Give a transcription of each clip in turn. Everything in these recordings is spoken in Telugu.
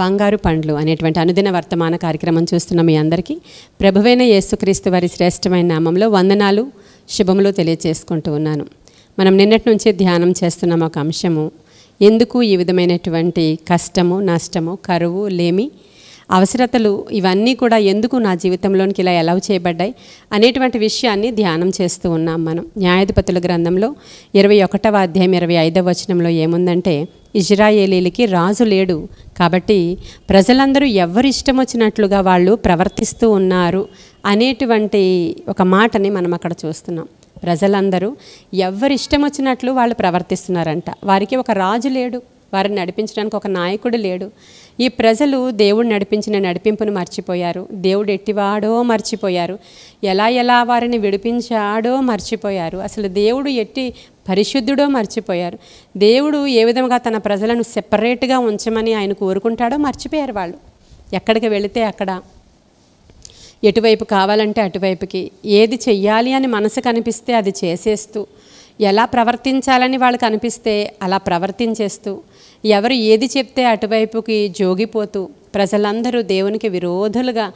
బంగారు పండ్లు అనేటువంటి అనుదిన వర్తమాన కార్యక్రమం చూస్తున్న మీ అందరికీ ప్రభువైన యేసుక్రీస్తు వారి శ్రేష్టమైన నామంలో వందనాలు శుభములు తెలియజేసుకుంటూ ఉన్నాను. మనం నిన్నటి నుంచి ధ్యానం చేస్తున్న ఒక అంశము, ఎందుకు ఈ విధమైనటువంటి కష్టము, నష్టము, కరువు, లేమి, అవసరతలు ఇవన్నీ కూడా ఎందుకు నా జీవితంలోనికి ఇలా ఎలా చేయబడ్డాయి అనేటువంటి విషయాన్ని ధ్యానం చేస్తూ ఉన్నాం. మనం న్యాయాధిపతుల గ్రంథంలో 21వ అధ్యాయం 25వ వచనంలో ఏముందంటే, ఇజ్రాయేలీలకి రాజు లేడు కాబట్టి ప్రజలందరూ ఎవరి ఇష్టం వచ్చినట్లుగా వాళ్ళు ప్రవర్తిస్తూ ఉన్నారు అనేటువంటి ఒక మాటని మనం అక్కడ చూస్తున్నాం. ప్రజలందరూ ఎవరి ఇష్టం వచ్చినట్లు వాళ్ళు ప్రవర్తిస్తున్నారంట. వారికి ఒక రాజు లేడు, వారిని నడిపించడానికి ఒక నాయకుడు లేడు. ఈ ప్రజలు దేవుడు నడిపించిన నడిపింపును మర్చిపోయారు, దేవుడు ఎట్టివాడో మర్చిపోయారు, ఎలా వారిని విడిపించాడో మర్చిపోయారు, అసలు దేవుడు ఎట్టి పరిశుద్ధుడో మర్చిపోయారు, దేవుడు ఏ విధంగా తన ప్రజలను సెపరేట్గా ఉంచమని ఆయన కోరుకుంటాడో మర్చిపోయారు. వాళ్ళు ఎక్కడికి వెళితే అక్కడ, ఎటువైపు కావాలంటే అటువైపుకి, ఏది చెయ్యాలి అని మనసుకు అనిపిస్తే అది చేసేస్తూ, ఎలా ప్రవర్తించాలని వాళ్ళకి అనిపిస్తే అలా ప్రవర్తించేస్తూ, ఎవరు ఏది చెప్తే అటువైపుకి జోగిపోతూ, ప్రజలందరూ దేవునికి విరోధులుగా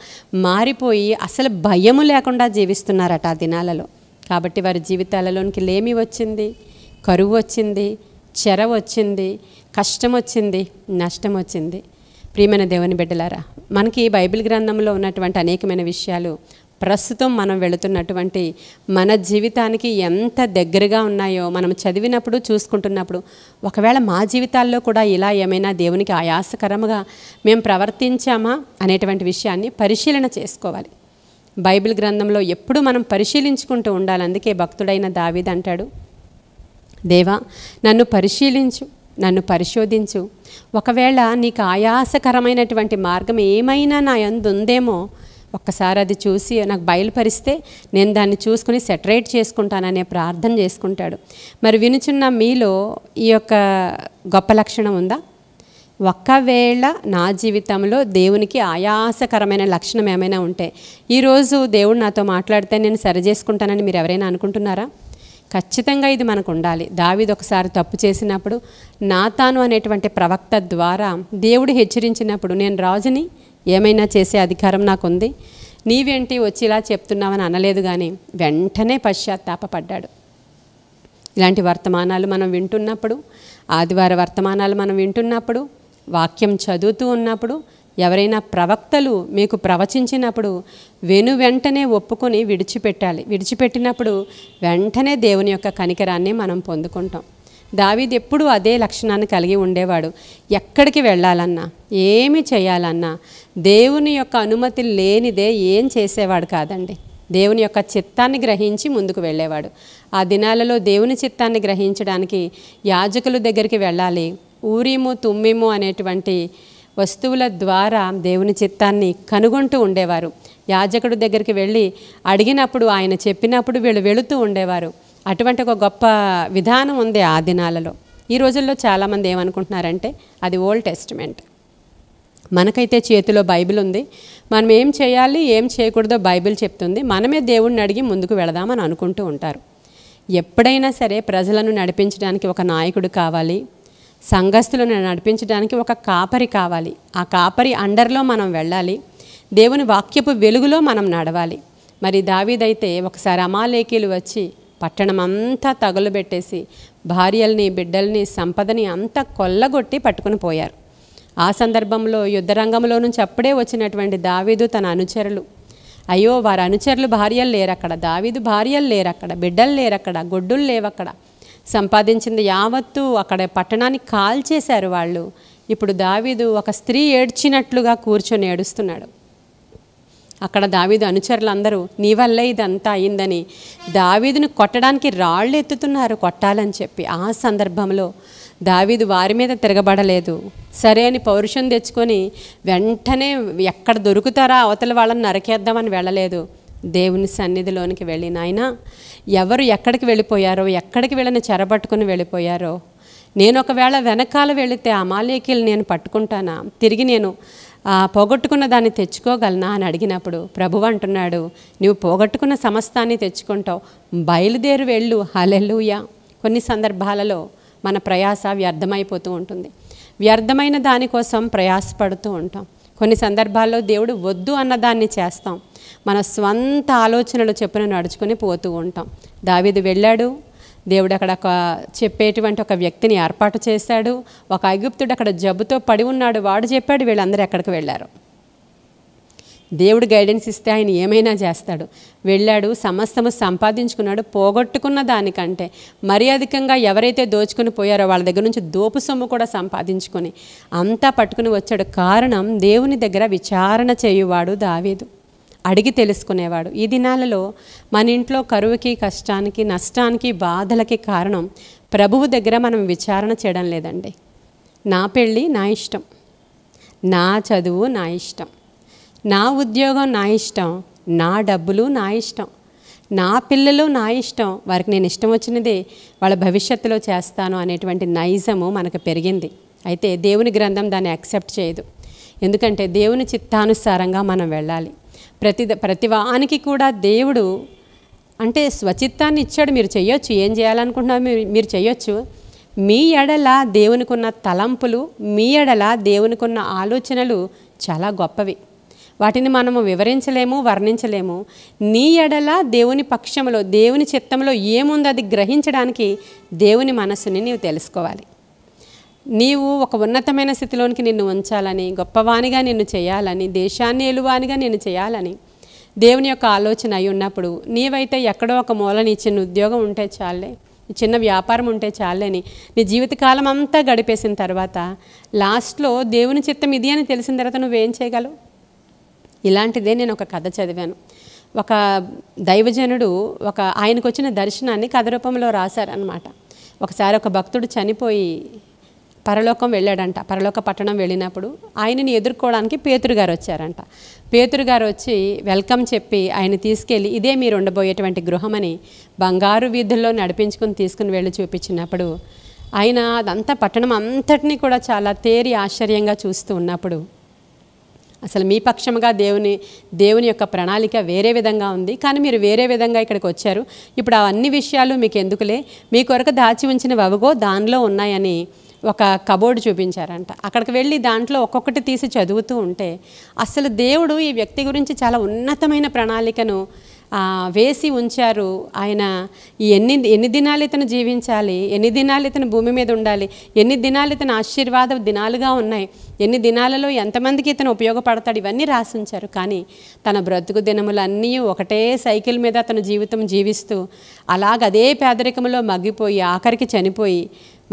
మారిపోయి అసలు భయము లేకుండా జీవిస్తున్నారట ఆ దినాలలో. కాబట్టి వారి జీవితాలలోనికి లేమి వచ్చింది, కరువు వచ్చింది, చెర వచ్చింది, కష్టం వచ్చింది, నష్టం వచ్చింది. ప్రియమైన దేవుని బిడ్డలారా, మనకి బైబిల్ గ్రంథంలో ఉన్నటువంటి అనేకమైన విషయాలు ప్రస్తుతం మనం వెళుతున్నటువంటి మన జీవితానికి ఎంత దగ్గరగా ఉన్నాయో మనం చదివినప్పుడు, చూసుకుంటున్నప్పుడు, ఒకవేళ మా జీవితాల్లో కూడా ఇలా ఏమైనా దేవునికి ఆయాసకరముగా మేము ప్రవర్తించామా అనేటువంటి విషయాన్ని పరిశీలన చేసుకోవాలి. బైబిల్ గ్రంథంలో ఎప్పుడు మనం పరిశీలించుకుంటూ ఉండాలి. అందుకే భక్తుడైన దావీదు అంటాడు, దేవా నన్ను పరిశీలించు, నన్ను పరిశోధించు, ఒకవేళ నీకు ఆయాసకరమైనటువంటి మార్గం ఏమైనా నా యందు ఉందేమో ఒక్కసారి అది చూసి నాకు బయలుపరిస్తే నేను దాన్ని చూసుకుని సెటరేట్ చేసుకుంటాననే ప్రార్థన చేసుకుంటాడు. మరి వినుచున్న మీలో ఈ యొక్క గొప్ప లక్షణం ఉందా? ఒకవేళ నా జీవితంలో దేవునికి ఆయాసకరమైన లక్షణం ఏమైనా ఉంటే, ఈరోజు దేవుడు నాతో మాట్లాడితే నేను సరి చేసుకుంటానని మీరు ఎవరైనా అనుకుంటున్నారా? ఖచ్చితంగా ఇది మనకు ఉండాలి. దావీదు ఒకసారి తప్పు చేసినప్పుడు నాతాను అనేటువంటి ప్రవక్త ద్వారా దేవుడు హెచ్చరించినప్పుడు, నేను రాజుని, ఏమైనా చేసే అధికారం నాకుంది, నీవేంటి వచ్చి ఇలా చెప్తున్నావని అనలేదు, కానీ వెంటనే పశ్చాత్తాపపడ్డాడు. ఇలాంటి వర్తమానాలు మనం వింటున్నప్పుడు, ఆదివార వర్తమానాలు మనం వింటున్నప్పుడు, వాక్యం చదువుతూ ఉన్నప్పుడు, ఎవరైనా ప్రవక్తలు మీకు ప్రవచించినప్పుడు వెంటనే ఒప్పుకొని విడిచిపెట్టాలి. విడిచిపెట్టినప్పుడు వెంటనే దేవుని యొక్క కనికరాన్ని మనం పొందుకుంటాం. దావీదు ఎప్పుడూ అదే లక్షణాన్ని కలిగి ఉండేవాడు. ఎక్కడికి వెళ్ళాలన్నా, ఏమి చేయాలన్నా దేవుని యొక్క అనుమతి లేనిదే ఏం చేసేవాడు కాదండి. దేవుని యొక్క చిత్తాన్ని గ్రహించి ముందుకు వెళ్ళేవాడు. ఆ దినాలలో దేవుని చిత్తాన్ని గ్రహించడానికి యాజకుల దగ్గరికి వెళ్ళాలి. ఊరీము, తుమ్మీము అనేటువంటి వస్తువుల ద్వారా దేవుని చిత్తాన్ని కనుగొంటూ ఉండేవారు. యాజకుడి దగ్గరికి వెళ్ళి అడిగినప్పుడు, ఆయన చెప్పినప్పుడు వీళ్ళు వెళుతూ ఉండేవారు. అటువంటి ఒక గొప్ప విధానం ఉంది ఆ దినాలలో. ఈ రోజుల్లో చాలామంది ఏమనుకుంటున్నారంటే అది ఓల్డ్ టెస్టిమెంట్. మనకైతే చేతిలో బైబిల్ ఉంది, మనం ఏం చేయాలి ఏం చేయకూడదో బైబిల్ చెప్తుంది, మనమే దేవుడిని అడిగి ముందుకు వెళదామని అనుకుంటూ ఉంటారు. ఎప్పుడైనా సరే ప్రజలను నడిపించడానికి ఒక నాయకుడు కావాలి, సంఘస్థులను నడిపించడానికి ఒక కాపరి కావాలి. ఆ కాపరి అండర్లో మనం వెళ్ళాలి, దేవుని వాక్యపు వెలుగులో మనం నడవాలి. మరి దావీదైతే ఒకసారి అమాలేకీలు వచ్చి పట్టణం అంతా తగులుబెట్టేసి భార్యల్ని, బిడ్డల్ని, సంపదని అంతా కొల్లగొట్టి పట్టుకుని పోయారు. ఆ సందర్భంలో యుద్ధరంగంలో నుంచి అప్పుడే వచ్చినటువంటి దావీదు తన అనుచరులు, అయ్యో వారి అనుచరులు భార్యలు లేరక్కడ, దావీదు భార్యలు లేరక్కడ, బిడ్డలు లేరక్కడ, గొడ్డులు లేవక్కడ, సంపాదించింది యావత్తు అక్కడ పట్టణాన్ని కాల్చేశారు వాళ్ళు. ఇప్పుడు దావీదు ఒక స్త్రీ ఏడ్చినట్లుగా కూర్చొని ఏడుస్తున్నాడు. అక్కడ దావీదు అనుచరులందరూ నీ వల్లే ఇదంతా అయిందని దావీదును కొట్టడానికి రాళ్ళు ఎత్తుతున్నారు కొట్టాలని చెప్పి. ఆ సందర్భంలో దావీదు వారి మీద తిరగబడలేదు. సరే అని పౌరుషం తెచ్చుకొని వెంటనే ఎక్కడ దొరుకుతారా అవతల వాళ్ళని నరకేద్దామని వెళ్ళలేదు. దేవుని సన్నిధిలోనికి వెళ్ళి, నాయనా ఎవరు ఎక్కడికి వెళ్ళిపోయారో, ఎక్కడికి వెళ్ళని చెరబట్టుకుని వెళ్ళిపోయారో, నేను ఒకవేళ వెనకాల వెళితే అమాలేకీలు నేను పట్టుకుంటానా, తిరిగి నేను పోగొట్టుకున్న దాన్ని తెచ్చుకోగలనా అని అడిగినప్పుడు ప్రభువు అంటున్నాడు, నువ్వు పోగొట్టుకున్న సమస్తాన్ని తెచ్చుకుంటావు, బయలుదేరి వెళ్ళు. హల్లెలూయా. కొన్ని సందర్భాలలో మన ప్రయాస వ్యర్థమైపోతూ ఉంటుంది. వ్యర్థమైన దానికోసం ప్రయాసపడుతూ ఉంటాం. కొన్ని సందర్భాల్లో దేవుడు వద్దు అన్నదాన్ని చేస్తాం. మన స్వంత ఆలోచనలు చెప్పున నడుచుకొని పోతూ ఉంటాం. దావీదు వెళ్ళాడు, దేవుడు అక్కడ చెప్పేటువంటి ఒక వ్యక్తిని ఏర్పాటు చేశాడు. ఒక ఐగుప్తుడు అక్కడ జబ్బుతో పడి ఉన్నాడు, వాడు చెప్పాడు, వీళ్ళందరూ ఎక్కడికి వెళ్ళారు. దేవుడు గైడెన్స్ ఇస్తే ఆయన ఏమైనా చేస్తాడు. వెళ్ళాడు, సమస్తము సంపాదించుకున్నాడు. పోగొట్టుకున్న దానికంటే మరీ అధికంగా ఎవరైతే దోచుకుని పోయారో వాళ్ళ దగ్గర నుంచి దోపు సొమ్ము కూడా సంపాదించుకొని అంతా పట్టుకుని వచ్చాడు. కారణం, దేవుని దగ్గర విచారణ చేయువాడు దావీదు, అడిగి తెలుసుకునేవాడు. ఈ దినాలలో మన ఇంట్లో కరువుకి, కష్టానికి, నష్టానికి, బాధలకి కారణం ప్రభువు దగ్గర మనం విచారణ చేయడం లేదండి. నా పెళ్ళి నా ఇష్టం, నా చదువు నా ఇష్టం, నా ఉద్యోగం నా ఇష్టం, నా డబ్బులు నా ఇష్టం, నా పిల్లలు నా ఇష్టం, వారికి నేను ఇష్టం వచ్చినది వాళ్ళ భవిష్యత్తులో చేస్తాను అనేటువంటి నైజము మనకు పెరిగింది. అయితే దేవుని గ్రంథం దాన్ని యాక్సెప్ట్ చేయదు. ఎందుకంటే దేవుని చిత్తానుసారంగా మనం వెళ్ళాలి. ప్రతివానికి కూడా దేవుడు అంటే స్వచిత్తాన్ని ఇచ్చాడు. మీరు చేయొచ్చు, ఏం చేయాలనుకుంటున్నారు మీరు చేయొచ్చు. మీ ఎడల దేవునికున్న తలంపులు, మీ ఎడల దేవునికున్న ఆలోచనలు చాలా గొప్పవి. వాటిని మనము వివరించలేము, వర్ణించలేము. నీ ఎడల దేవుని పక్షంలో, దేవుని చిత్తంలో ఏముందో అది గ్రహించడానికి దేవుని మనస్సుని నీవు తెలుసుకోవాలి. నీవు ఒక ఉన్నతమైన స్థితిలోనికి నిన్ను ఉంచాలని, గొప్పవానిగా నిన్ను చేయాలని, దేశాన్ని ఏలువానిగా నిన్ను చేయాలని దేవుని యొక్క ఆలోచన అయి ఉన్నప్పుడు, నీవైతే ఎక్కడో ఒక మూలని చిన్న ఉద్యోగం ఉంటే చాలే, చిన్న వ్యాపారం ఉంటే చాలని నీ జీవితకాలం అంతా గడిపేసిన తర్వాత లాస్ట్లో దేవుని చిత్తం ఇది అని తెలిసిన తర్వాత నువ్వేం చేయగలవు? ఇలాంటిదే నేను ఒక కథ చదివాను. ఒక దైవజనుడు ఆయనకు వచ్చిన దర్శనాన్ని కథ రూపంలో రాశారనమాట. ఒకసారి ఒక భక్తుడు చనిపోయి పరలోకం వెళ్ళాడంట. పరలోక పట్టణం వెళ్ళినప్పుడు ఆయనని ఎదుర్కోవడానికి పేతురు గారు వచ్చారంట. పేతురు గారు వచ్చి వెల్కమ్ చెప్పి ఆయన తీసుకెళ్ళి, ఇదే మీరు ఉండబోయేటువంటి గృహమని బంగారు వీధుల్లో నడిపించుకుని తీసుకుని వెళ్ళి చూపించినప్పుడు ఆయన అదంతా పట్టణం అంతటినీ కూడా చాలా తేరి ఆశ్చర్యంగా చూస్తూ ఉన్నప్పుడు, అసలు మీ పక్షముగా దేవుని యొక్క ప్రణాళిక వేరే విధంగా ఉంది, కానీ మీరు వేరే విధంగా ఇక్కడికి వచ్చారు. ఇప్పుడు అవన్నీ విషయాలు మీకు ఎందుకులే, మీ కొరకు దాచి ఉంచినవి అవగో దానిలో ఉన్నాయని ఒక కబోర్డు చూపించారంట. అక్కడికి వెళ్ళి దాంట్లో ఒక్కొక్కటి తీసి చదువుతూ ఉంటే అసలు దేవుడు ఈ వ్యక్తి గురించి చాలా ఉన్నతమైన ప్రణాళికను వేసి ఉంచారు. ఆయన ఎన్ని దినాలు ఇతను జీవించాలి, ఎన్ని దినాలు ఇతను భూమి మీద ఉండాలి, ఎన్ని దినాలు ఇతను ఆశీర్వాద దినాలుగా ఉన్నాయి, ఎన్ని దినాలలో ఎంతమందికి ఇతను ఉపయోగపడతాడు, ఇవన్నీ రాసి ఉంచారు. కానీ తన బ్రతుకు దినములన్నీ ఒకటే సైకిల్ మీద తన జీవితం జీవిస్తూ అలాగదే పేదరికంలో మగ్గిపోయి ఆఖరికి చనిపోయి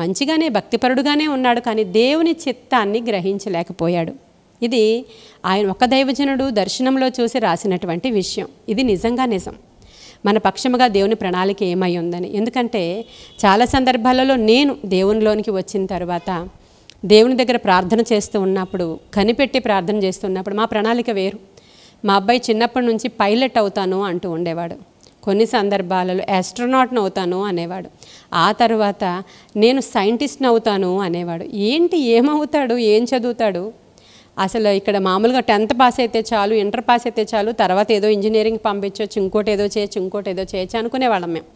మంచిగానే భక్తిపరుడుగానే ఉన్నాడు, కానీ దేవుని చిత్తాన్ని గ్రహించలేకపోయాడు. ఇది ఆయన ఒక దైవజనుడు దర్శనంలో చూసి రాసినటువంటి విషయం. ఇది నిజంగా నిజం. మన పక్షముగా దేవుని ప్రణాళిక ఏమై ఉందని. ఎందుకంటే చాలా సందర్భాలలో నేను దేవునిలోనికి వచ్చిన తర్వాత దేవుని దగ్గర ప్రార్థన చేస్తూ ఉన్నప్పుడు, కనిపెట్టి ప్రార్థన చేస్తున్నప్పుడు మా ప్రణాళిక వేరు. మా అబ్బాయి చిన్నప్పటి నుంచి పైలట్ అవుతాను అంటూ ఉండేవాడు. కొన్ని సందర్భాలలో ఆస్ట్రోనాట్ను అవుతాను అనేవాడు. ఆ తర్వాత నేను సైంటిస్ట్ని అవుతాను అనేవాడు. ఏమవుతాడు, ఏం చదువుతాడు? అసలు ఇక్కడ మామూలుగా 10th పాస్ అయితే చాలు, ఇంటర్ పాస్ అయితే చాలు, తర్వాత ఏదో ఇంజనీరింగ్ పంపించవచ్చు, ఇంకోటి ఏదో చేయొచ్చు అనుకునేవాళ్ళం మేము.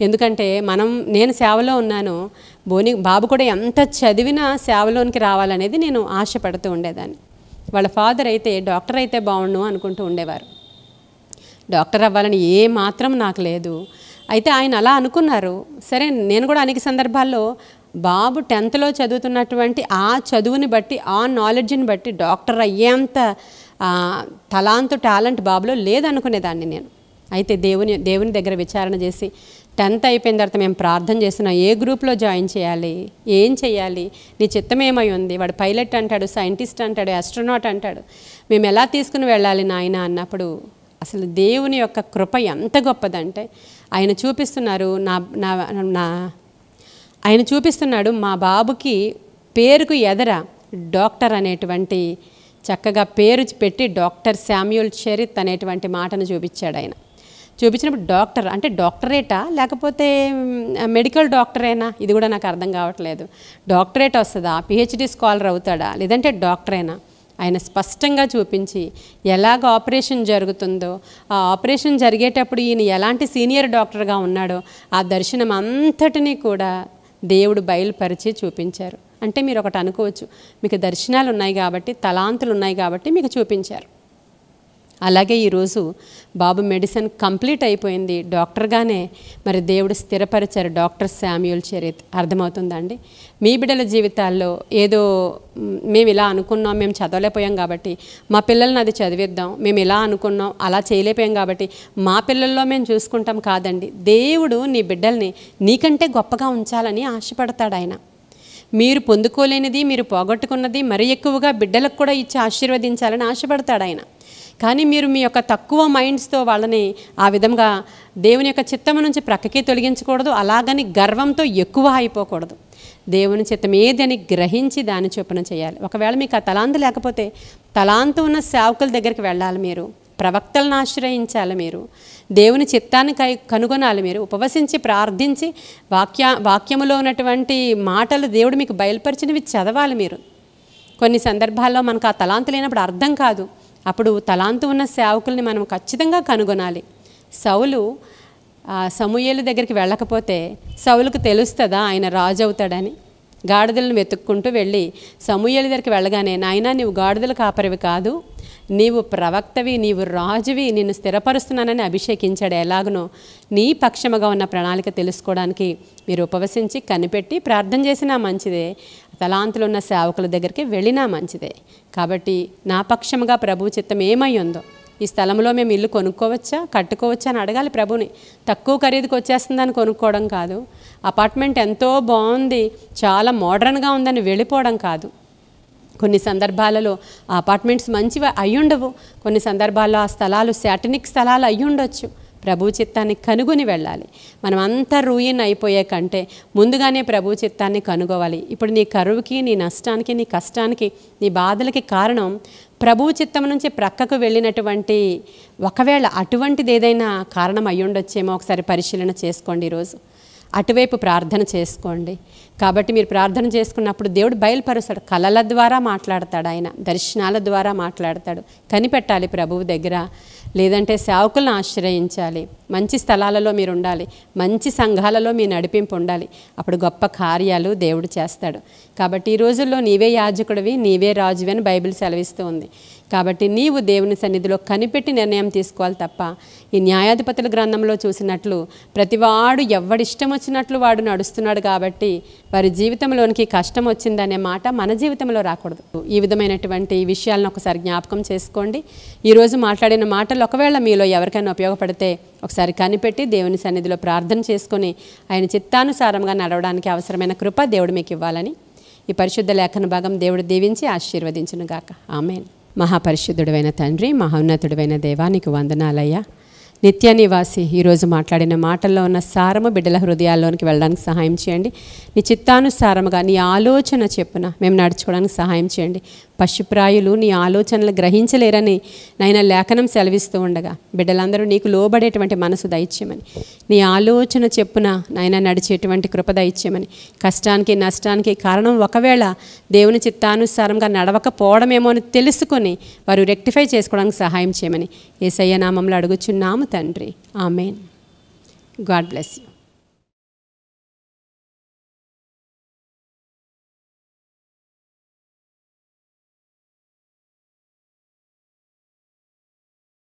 ఎందుకంటే నేను సేవలో ఉన్నాను, బాబు కూడా ఎంత చదివినా సేవలోనికి రావాలనేది నేను ఆశపడుతూ ఉండేదాన్ని. వాళ్ళ ఫాదర్ అయితే డాక్టర్ అయితే బాగుండు అనుకుంటూ ఉండేవారు. డాక్టర్ అవ్వాలని ఏ మాత్రం నాకు లేదు. అయితే ఆయన అలా అనుకున్నారు. సరే, నేను కూడా అనేక సందర్భాల్లో బాబు 10thలో చదువుతున్నటువంటి ఆ చదువుని బట్టి, ఆ నాలెడ్జ్ని బట్టి డాక్టర్ అయ్యేంత టాలెంట్ బాబులో లేదనుకునేదాన్ని నేను. అయితే దేవుని దగ్గర విచారణ చేసి 10th అయిపోయిన తర్వాత మేము ప్రార్థన చేస్తున్నాం, ఏ గ్రూప్లో జాయిన్ చేయాలి, ఏం చేయాలి, నీ చిత్తం ఏమై ఉంది, వాడు పైలట్ అంటాడు, సైంటిస్ట్ అంటాడు, ఆస్ట్రోనాట్ అంటాడు, మేము ఎలా తీసుకుని వెళ్ళాలి నాయన అన్నప్పుడు అసలు దేవుని యొక్క కృప ఎంత గొప్పదంటే ఆయన చూపిస్తున్నాడు మా బాబుకి పేరుకు ఎదర డాక్టర్ అనేటువంటి చక్కగా పేరు పెట్టి డాక్టర్ శామ్యూల్ షెరిత్ అనేటువంటి మాటను చూపించాడు. ఆయన చూపించినప్పుడు డాక్టర్ అంటే డాక్టరేటా లేకపోతే మెడికల్ డాక్టరేనా, ఇది కూడా నాకు అర్థం కావట్లేదు. డాక్టరేట్ వస్తుందా, PhD స్కాలర్ అవుతాడా, లేదంటే డాక్టరేనా? ఆయన స్పష్టంగా చూపించి ఎలాగ ఆపరేషన్ జరుగుతుందో, ఆ ఆపరేషన్ జరిగేటప్పుడు ఈయన ఎలాంటి సీనియర్ డాక్టర్గా ఉన్నాడో ఆ దర్శనం అంతటినీ కూడా దేవుడు బయలుపరిచి చూపించారు. అంటే మీరు ఒకటి అనుకోవచ్చు, మీకు దర్శనాలు ఉన్నాయి కాబట్టి, తలాంతులు ఉన్నాయి కాబట్టి మీకు చూపించారు. అలాగే ఈరోజు బాబు మెడిసిన్ కంప్లీట్ అయిపోయింది, డాక్టర్గానే మరి దేవుడు స్థిరపరిచారు. Doctor Samuel Charith. అర్థమవుతుందండి? మీ బిడ్డల జీవితాల్లో ఏదో మేము ఇలా అనుకున్నాం, మేము చదవలేకపోయాం కాబట్టి మా పిల్లల్ని అది చదివిద్దాం, మేము ఇలా అనుకున్నాం అలా చేయలేకపోయాం కాబట్టి మా పిల్లల్లో మేము చూసుకుంటాం కాదండి. దేవుడు నీ బిడ్డల్ని నీకంటే గొప్పగా ఉంచాలని ఆశపడతాడు ఆయన. మీరు పొందుకోలేనిది, మీరు పోగొట్టుకున్నది మరి ఎక్కువగా బిడ్డలకు కూడా ఇచ్చి ఆశీర్వదించాలని ఆశపడతాడు ఆయన. కానీ మీరు మీ యొక్క తక్కువ మైండ్స్తో వాళ్ళని ఆ విధంగా దేవుని యొక్క చిత్తము నుంచి ప్రక్కకి తొలగించకూడదు, అలాగని గర్వంతో ఎక్కువ అయిపోకూడదు. దేవుని చిత్తం ఏదని గ్రహించి దాని చొప్పున చేయాలి. ఒకవేళ మీకు ఆ తలాంతు లేకపోతే తలాంతు ఉన్న సేవకుల దగ్గరికి వెళ్ళాలి, మీరు ప్రవక్తలను ఆశ్రయించాలి, మీరు దేవుని చిత్తాన్ని కనుగొనాలి, మీరు ఉపవసించి ప్రార్థించి వాక్యములో ఉన్నటువంటి మాటలు దేవుడు మీకు బయలుపరిచినవి చదవాలి. మీరు కొన్ని సందర్భాల్లో మనకు ఆ తలాంతు లేనప్పుడు అర్థం కాదు, అప్పుడు తలాంతు ఉన్న సేవకుల్ని మనం ఖచ్చితంగా కనుగొనాలి. సౌలు సమూయేలు దగ్గరికి వెళ్ళకపోతే సౌలుకు తెలుస్తుందా ఆయన రాజు అవుతాడని? గాడిదలను వెతుక్కుంటూ వెళ్ళి సమూయేలు దగ్గరికి వెళ్ళగానే, నాయనా నీవు గాడిదలు కాపరివి కాదు, నీవు ప్రవక్తవి, నీవు రాజువి, నిన్ను స్థిరపరుస్తున్నానని అభిషేకించాడు. ఎలాగనో నీ పక్షముగా ఉన్న ప్రణాళిక తెలుసుకోవడానికి మీరు ఉపవసించి కనిపెట్టి ప్రార్థన చేసినా మంచిదే, తలాంతులు ఉన్న సేవకుల దగ్గరికి వెళ్ళినా మంచిదే. కాబట్టి నా పక్షముగా ప్రభు చిత్తం ఏమై ఉందో, ఈ స్థలంలో మేము ఇల్లు కొనుక్కోవచ్చా, కట్టుకోవచ్చా అని అడగాలి ప్రభుని. తక్కువ ఖరీదుకి వచ్చేస్తుందని కొనుక్కోవడం కాదు, అపార్ట్మెంట్ ఎంతో బాగుంది, చాలా మోడర్న్గా ఉందని వెళ్ళిపోవడం కాదు. కొన్ని సందర్భాలలో ఆ అపార్ట్మెంట్స్ మంచివి అయ్యుండవు, కొన్ని సందర్భాల్లో ఆ స్థలాలు శాటనిక్ స్థలాలు అయ్యుండొచ్చు. ప్రభు చిత్తాన్ని కనుగొని వెళ్ళాలి. మనం అంతా రూయిన్ అయిపోయే కంటే ముందుగానే ప్రభు చిత్తాన్ని కనుగోవాలి. ఇప్పుడు నీ కరువుకి, నీ నష్టానికి, నీ కష్టానికి, నీ బాధలకి కారణం ప్రభు చిత్తం నుంచి ప్రక్కకు వెళ్ళినటువంటి, ఒకవేళ అటువంటిది ఏదైనా కారణం అయ్యుండొచ్చేమో ఒకసారి పరిశీలన చేసుకోండి. ఈరోజు అటువైపు ప్రార్థన చేసుకోండి. కాబట్టి మీరు ప్రార్థన చేసుకున్నప్పుడు దేవుడు బయలుపరుస్తాడు, కళల ద్వారా మాట్లాడతాడు, ఆయన దర్శనాల ద్వారా మాట్లాడతాడు. కనిపెట్టాలి ప్రభువు దగ్గర, లేదంటే సేవకులను ఆశ్రయించాలి. మంచి స్థలాలలో మీరు ఉండాలి, మంచి సంఘాలలో మీ నడిపింపు ఉండాలి. అప్పుడు గొప్ప కార్యాలు దేవుడు చేస్తాడు. కాబట్టి ఈ రోజుల్లో నీవే యాజకుడివి, నీవే రాజువి అని బైబిల్ సెలవిస్తూ ఉంది. కాబట్టి నీవు దేవుని సన్నిధిలో కనిపెట్టి నిర్ణయం తీసుకోవాలి తప్ప, ఈ న్యాయాధిపతుల గ్రంథంలో చూసినట్లు ప్రతివాడు ఎవడిష్టం వచ్చినట్లు వాడు నడుస్తున్నాడు కాబట్టి వారి జీవితంలోనికి కష్టం వచ్చిందనే మాట మన జీవితంలో రాకూడదు. ఈ విధమైనటువంటి విషయాలను ఒకసారి జ్ఞాపకం చేసుకోండి. ఈరోజు మాట్లాడిన మాటలు ఒకవేళ మీలో ఎవరికైనా ఉపయోగపడితే ఒకసారి కనిపెట్టి దేవుని సన్నిధిలో ప్రార్థన చేసుకొని ఆయన చిత్తానుసారంగా నడవడానికి అవసరమైన కృప దేవుడు మీకు ఇవ్వాలని ఈ పరిశుద్ధ లేఖన భాగం దేవుడు దీవించి ఆశీర్వదించునుగాక. ఆమేన్. మహాపరిశుద్ధుడైన తండ్రి, మహోన్నతుడైన దేవా, నీకు వందనాలయ్యా. నిత్య నివాసి ఈరోజు మాట్లాడిన మాటల్లో ఉన్న సారము బిడ్డల హృదయాల్లోనికి వెళ్ళడానికి సహాయం చేయండి. నీ చిత్తానుసారముగా నీ ఆలోచన చెప్పున మేము నడుచుకోవడానికి సహాయం చేయండి. పశుప్రాయులు నీ ఆలోచనలు గ్రహించలేరని నాయన లేఖనం సెలవిస్తూ ఉండగా బిడ్డలందరూ నీకు లోబడేటువంటి మనసు దయచేయమని, నీ ఆలోచన చెప్పున నాయన నడిచేటువంటి కృప దయచేయమని, కష్టానికి నష్టానికి కారణం ఒకవేళ దేవుని చిత్తానుసారంగా నడవకపోవడమేమో అని తెలుసుకొని వారు రెక్టిఫై చేసుకోవడానికి సహాయం చేయమని యేసయ్య నామంలో అడుగుచున్నాము తండ్రి. ఆమేన్. God bless you.